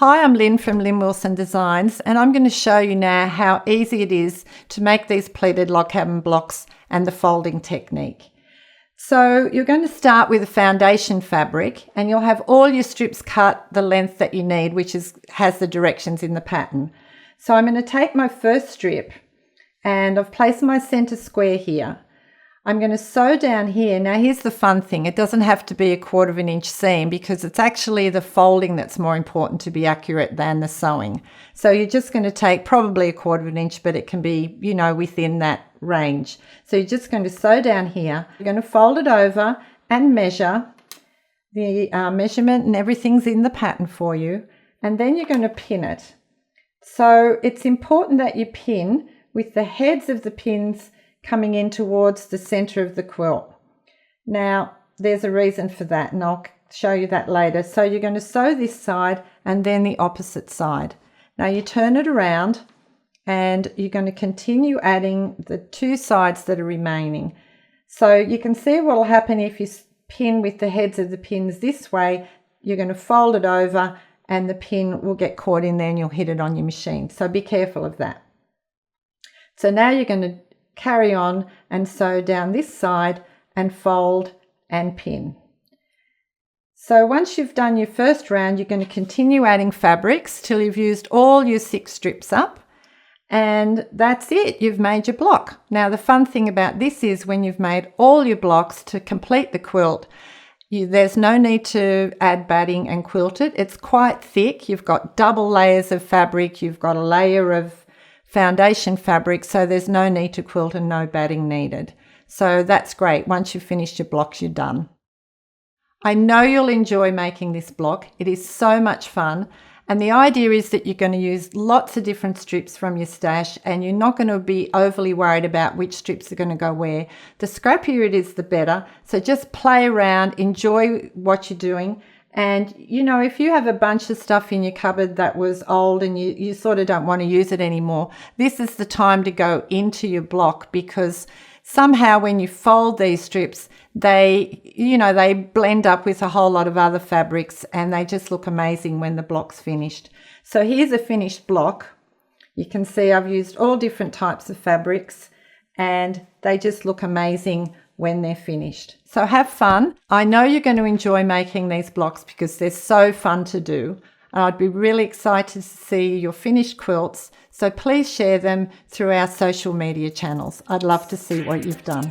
Hi, I'm Lynne from Lynne Wilson Designs, and I'm going to show you now how easy it is to make these pleated log cabin blocks and the folding technique. So you're going to start with a foundation fabric, and you'll have all your strips cut the length that you need, which has the directions in the pattern. So I'm going to take my first strip, and I've placed my center square here. I'm going to sew down here. Now here's the fun thing. It doesn't have to be a 1/4 inch seam because it's actually the folding that's more important to be accurate than the sewing. So you're just going to take probably a 1/4 inch, but it can be, within that range. So you're just going to sew down here. You're going to fold it over and measure. The measurement and everything's in the pattern for you. And then you're going to pin it. So it's important that you pin with the heads of the pins coming in towards the center of the quilt. Now, there's a reason for that, and I'll show you that later. So you're going to sew this side and then the opposite side. Now you turn it around and you're going to continue adding the two sides that are remaining. So you can see what will happen if you pin with the heads of the pins this way. You're going to fold it over and the pin will get caught in there and you'll hit it on your machine. So be careful of that. So now you're going to carry on and sew down this side and fold and pin. So once you've done your first round, you're going to continue adding fabrics till you've used all your 6 strips up, and that's it. You've made your block. Now the fun thing about this is when you've made all your blocks to complete the quilt, there's no need to add batting and quilt it. It's quite thick. You've got double layers of fabric. You've got a layer of foundation fabric, so there's no need to quilt and no batting needed. So that's great. Once you've finished your blocks, you're done. I know you'll enjoy making this block. It is so much fun, and the idea is that you're going to use lots of different strips from your stash, and you're not going to be overly worried about which strips are going to go where. The scrappier it is, the better. So just play around, enjoy what you're doing. And, if you have a bunch of stuff in your cupboard that was old and you sort of don't want to use it anymore, this is the time to go into your block, because somehow when you fold these strips, they blend up with a whole lot of other fabrics and they just look amazing when the block's finished. So here's a finished block. You can see I've used all different types of fabrics and they just look amazing when they're finished. So have fun. I know you're going to enjoy making these blocks because they're so fun to do. And I'd be really excited to see your finished quilts. So please share them through our social media channels. I'd love to see what you've done.